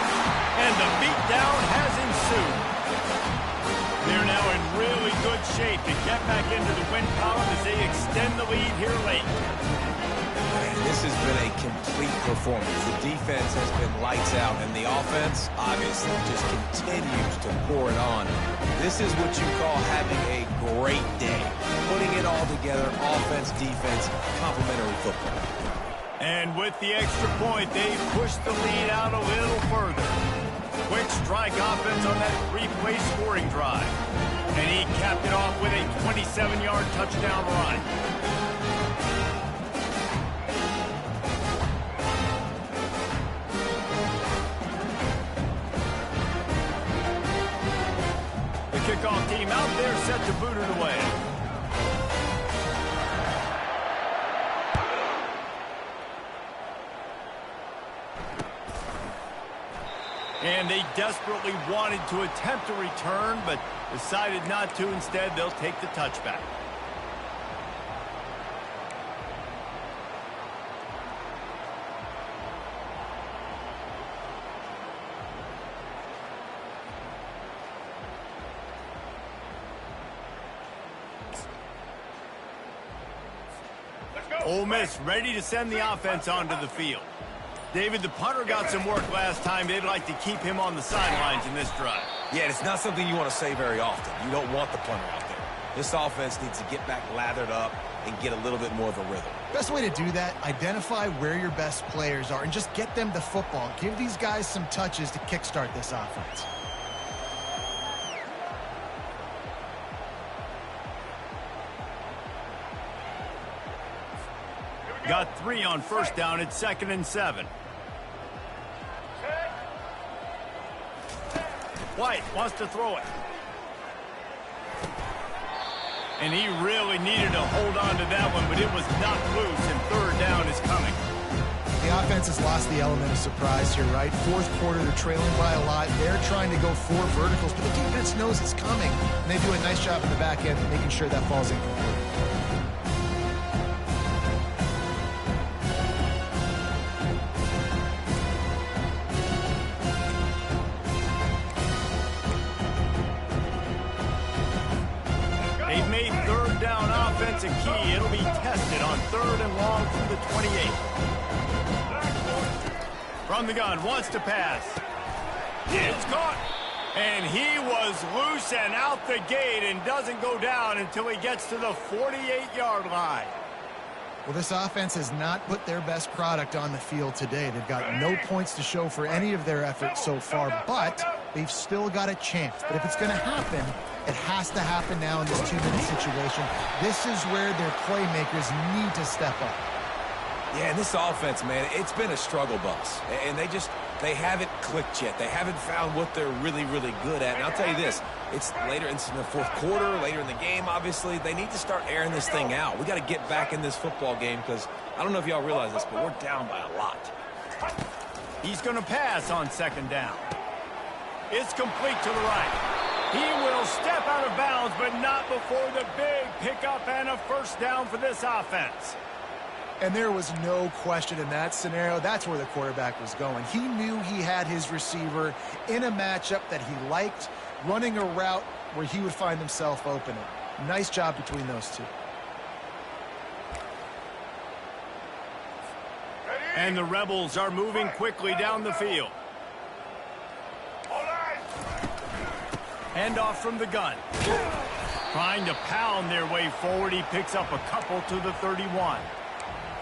And the beatdown has ensued. They're now in really good shape to get back into the win column as they extend the lead here late. Man, this has been a complete performance. The defense has been lights out, and the offense obviously just continues to pour it on. This is what you call having a great day. Putting it all together, offense, defense, complementary football. And with the extra point, they pushed the lead out a little further. Quick strike offense on that 3-play scoring drive. And he capped it off with a 27-yard touchdown run. The kickoff team out there set to boot it away. And they desperately wanted to attempt a return, but decided not to. Instead, they'll take the touchback. Ole Miss ready to send the offense onto the field. David, the punter got some work last time. They'd like to keep him on the sidelines in this drive. Yeah, it's not something you want to say very often. You don't want the punter out there. This offense needs to get back lathered up and get a little bit more of a rhythm. Best way to do that, identify where your best players are and just get them the football. Give these guys some touches to kickstart this offense. Got 3 on first down. It's 2nd and 7. White wants to throw it. And he really needed to hold on to that one, but it was knocked loose, and 3rd down is coming. The offense has lost the element of surprise here, right? 4th quarter, they're trailing by a lot. They're trying to go 4 verticals, but the defense knows it's coming. And they do a nice job in the back end making sure that falls incomplete. a key. It'll be tested on 3rd and long from the 28. From the gun, wants to pass. It's caught. And he was loose and out the gate and doesn't go down until he gets to the 48-yard line. Well, this offense has not put their best product on the field today. They've got no points to show for any of their efforts so far, but they've still got a chance. But if it's going to happen, it has to happen now in this 2-minute situation. This is where their playmakers need to step up. Yeah, and this offense, man, it's been a struggle bus. And they haven't clicked yet. They haven't found what they're really, really good at. And I'll tell you this, it's later in the fourth quarter, later in the game, obviously. They need to start airing this thing out. We got to get back in this football game because I don't know if y'all realize this, but we're down by a lot. He's going to pass on 2nd down. It's complete to the right. He will step out of bounds, but not before the big pickup and a 1st down for this offense. And there was no question in that scenario. That's where the quarterback was going. He knew he had his receiver in a matchup that he liked, running a route where he would find himself open. Nice job between those two. And the Rebels are moving quickly down the field. Handoff from the gun. Trying to pound their way forward. He picks up a couple to the 31.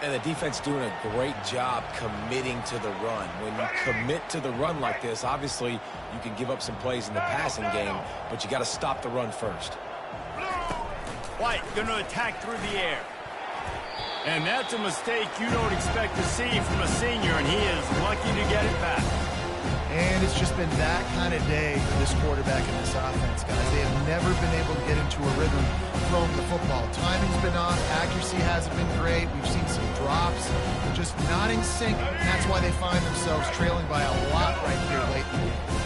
And the defense doing a great job committing to the run. When you commit to the run like this, obviously you can give up some plays in the passing game, but you got to stop the run first. White going to attack through the air. And that's a mistake you don't expect to see from a senior, and he is lucky to get it back. And it's just been that kind of day for this quarterback and this offense, guys. They have never been able to get into a rhythm throwing the football. Timing's been off. Accuracy hasn't been great. We've seen some drops. Just not in sync. And that's why they find themselves trailing by a lot right here late in the game.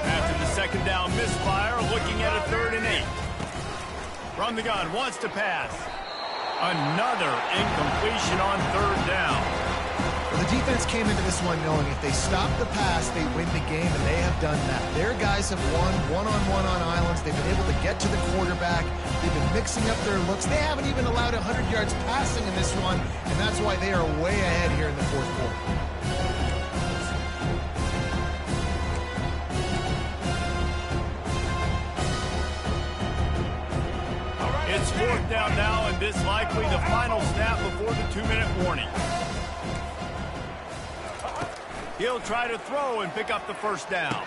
After the 2nd down misfire, looking at a 3rd and 8. From the gun, wants to pass. Another incompletion on 3rd down. Well, the defense came into this one knowing if they stop the pass, they win the game, and they have done that. Their guys have won one-on-one on islands. They've been able to get to the quarterback. They've been mixing up their looks. They haven't even allowed 100 yards passing in this one, and that's why they are way ahead here in the 4th quarter. It's 4th down now, and this likely the final snap before the 2-minute warning. He'll try to throw and pick up the 1st down.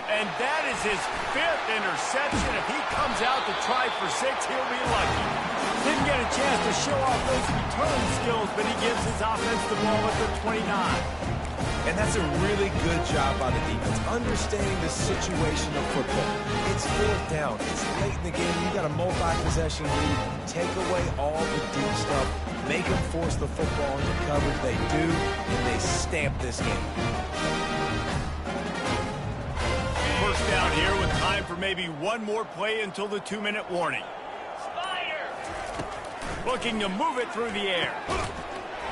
And that is his 5th interception. If he comes out to try for 6, he'll be lucky. Didn't get a chance to show off those return skills, but he gives his offense the ball at the 29. And that's a really good job by the defense, understanding the situation of football. It's 4th down. It's late in the game. You got a multi-possession lead. Take away all the deep stuff. Make them force the football into coverage. They do, and they stamp this game. 1st down here with time for maybe one more play until the 2-minute warning. Looking to move it through the air.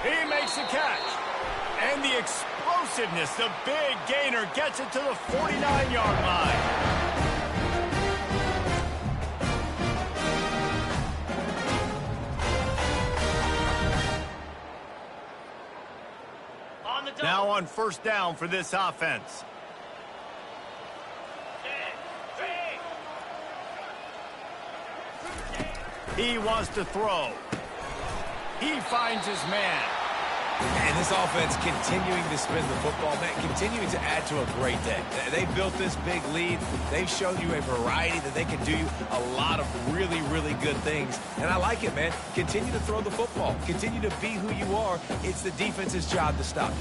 He makes the catch. And the explosiveness, the big gainer gets it to the 49-yard line. Now on 1st down for this offense. He wants to throw. He finds his man. And this offense continuing to spin the football, man, continuing to add to a great day. They built this big lead. They've shown you a variety that they can do a lot of really, really good things. And I like it, man. Continue to throw the football. Continue to be who you are. It's the defense's job to stop you.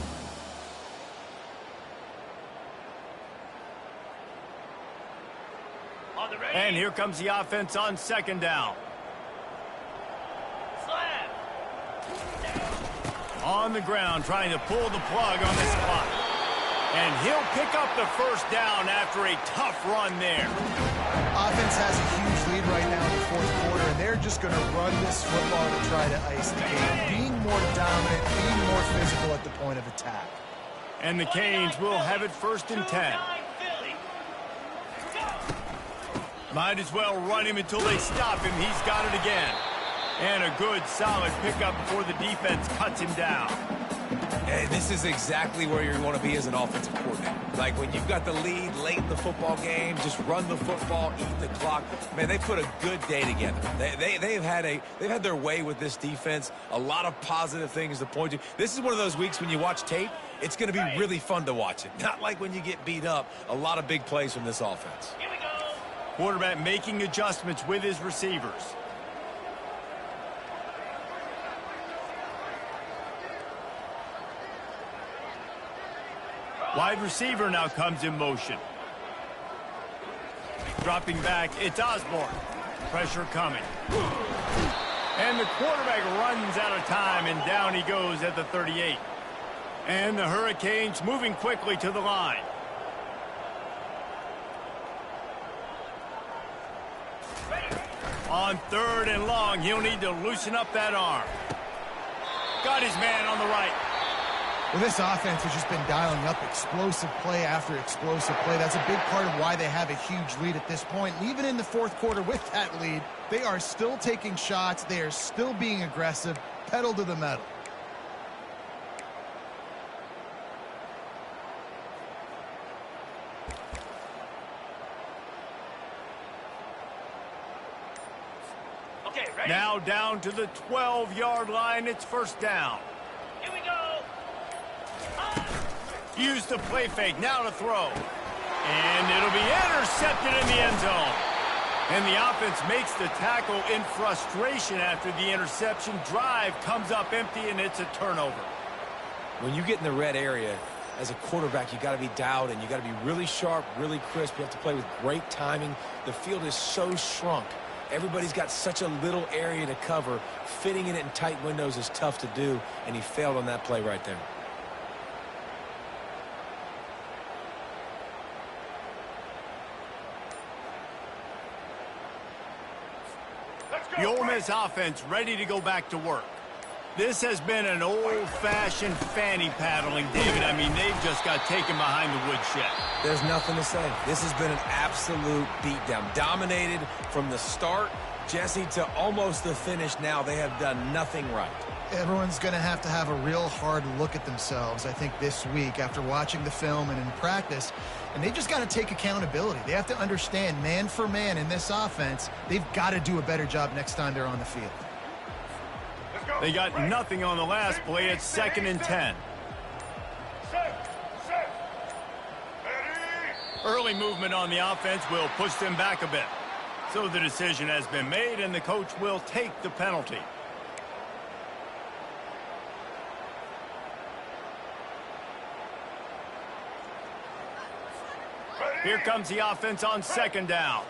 And here comes the offense on 2nd down. On the ground, trying to pull the plug on this clock. And he'll pick up the 1st down after a tough run there. Offense has a huge lead right now in the 4th quarter, and they're just going to run this football to try to ice the game. Being more dominant, being more physical at the point of attack. And the Canes will have it 1st and 10. Might as well run him until they stop him. He's got it again. And a good, solid pickup before the defense cuts him down. Hey, this is exactly where you want to be as an offensive coordinator. Like when you've got the lead late in the football game, just run the football, eat the clock. Man, they put a good day together. They've had their way with this defense. A lot of positive things to point to. This is one of those weeks when you watch tape, it's going to be really fun to watch it. Not like when you get beat up. A lot of big plays from this offense. Here we go. Quarterback making adjustments with his receivers. Wide receiver now comes in motion. Dropping back, it's Osborne. Pressure coming. And the quarterback runs out of time, and down he goes at the 38. And the Hurricanes moving quickly to the line. On 3rd and long, he'll need to loosen up that arm. Got his man on the right. Well, this offense has just been dialing up explosive play after explosive play. That's a big part of why they have a huge lead at this point. And even in the 4th quarter with that lead, they are still taking shots. They are still being aggressive, pedal to the metal. Okay, ready? Now down to the 12-yard line. It's 1st down. Here we go. Use the play fake, now to throw. And it'll be intercepted in the end zone. And the offense makes the tackle in frustration after the interception. Drive comes up empty, and it's a turnover. When you get in the red area, as a quarterback, you got to be dialed in. You got to be really sharp, really crisp. You have to play with great timing. The field is so shrunk. Everybody's got such a little area to cover. Fitting in it in tight windows is tough to do, and he failed on that play right there. The Ole Miss offense ready to go back to work. This has been an old-fashioned fanny paddling, David. I mean, they've just got taken behind the woodshed. There's nothing to say. This has been an absolute beatdown. Dominated from the start, Jesse, to almost the finish now. They have done nothing right. Everyone's going to have a real hard look at themselves, I think, this week after watching the film and in practice. And they just got to take accountability. They have to understand, man for man in this offense, they've got to do a better job next time they're on the field. They got nothing on the last play. It's 2nd and 10. Early movement on the offense will push them back a bit. So the decision has been made, and the coach will take the penalty. Here comes the offense on 2nd down.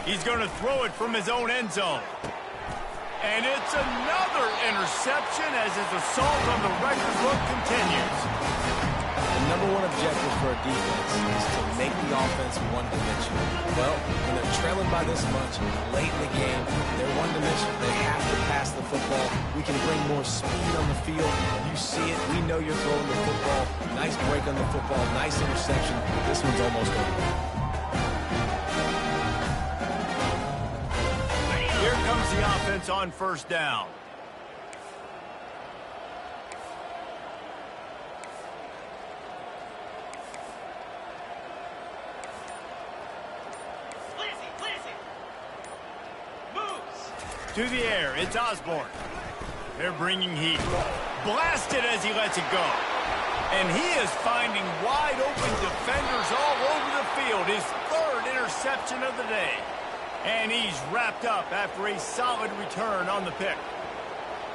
He's going to throw it from his own end zone. And it's another interception as his assault on the record book continues. The #1 objective for a defense is to make the offense one-dimensional. Well, when they're trailing by this much, late in the game, they're one-dimensional. They have to pass the football. We can bring more speed on the field. You see it. We know you're throwing the football. Nice break on the football. Nice interception. This one's almost over. Here comes the offense on 1st down. To the air, it's Osborne. They're bringing heat. Blasted as he lets it go. And he is finding wide open defenders all over the field. His 3rd interception of the day. And he's wrapped up after a solid return on the pick.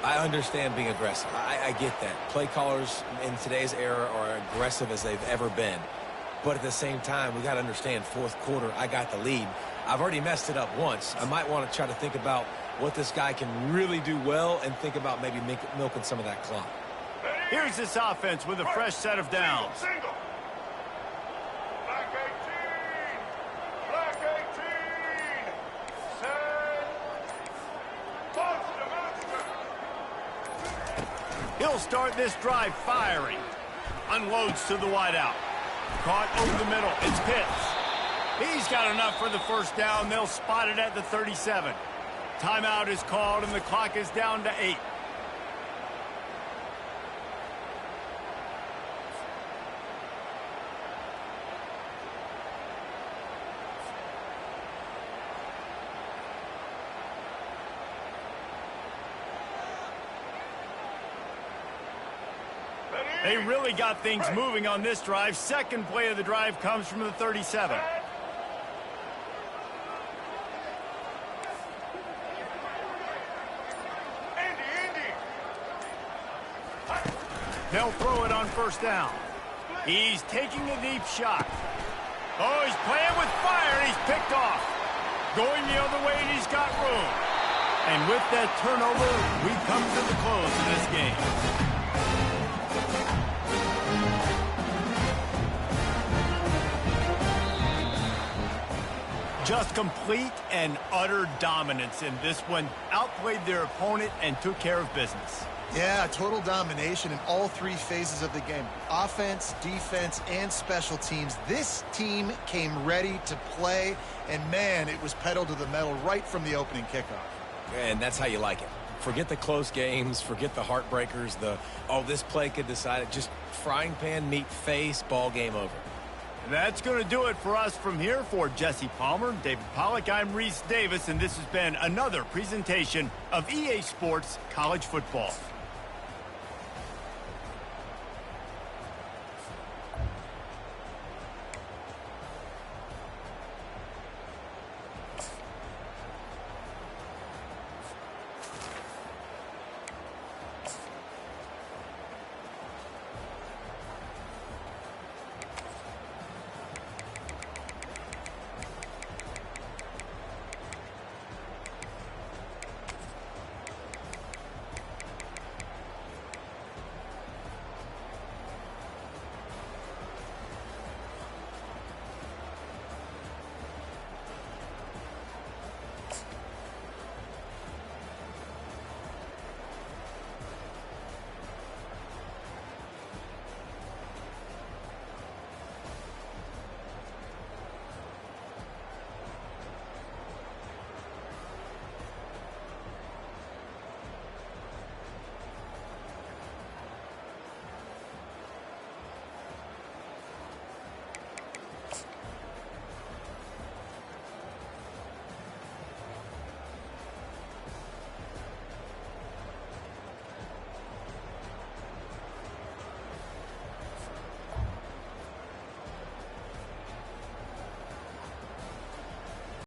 I understand being aggressive. I get that. Play callers in today's era are aggressive as they've ever been. But at the same time, we got to understand 4th quarter, I got the lead. I've already messed it up once. I might want to try to think about what this guy can really do well and think about maybe milking some of that clock. Here's this offense with a fresh set of downs. Single. Black 18. Black 18. Set. Monster. He'll start this drive firing. Unloads to the wideout. Caught over the middle. It's Pitts. He's got enough for the first down. They'll spot it at the 37. Timeout is called, and the clock is down to 8. They really got things moving on this drive. Second play of the drive comes from the 37. They'll throw it on first down. He's taking a deep shot. Oh, he's playing with fire, and he's picked off. Going the other way, and he's got room. And with that turnover, we come to the close of this game. Just complete and utter dominance in this one. Outplayed their opponent and took care of business. Yeah, total domination in all three phases of the game. Offense, defense, and special teams. This team came ready to play, and man, it was pedal to the metal right from the opening kickoff. And that's how you like it. Forget the close games, forget the heartbreakers, this play could decide it. Just frying pan, meat face, ball game over. And that's going to do it for us from here. For Jesse Palmer, David Pollack, I'm Reese Davis, and this has been another presentation of EA Sports College Football.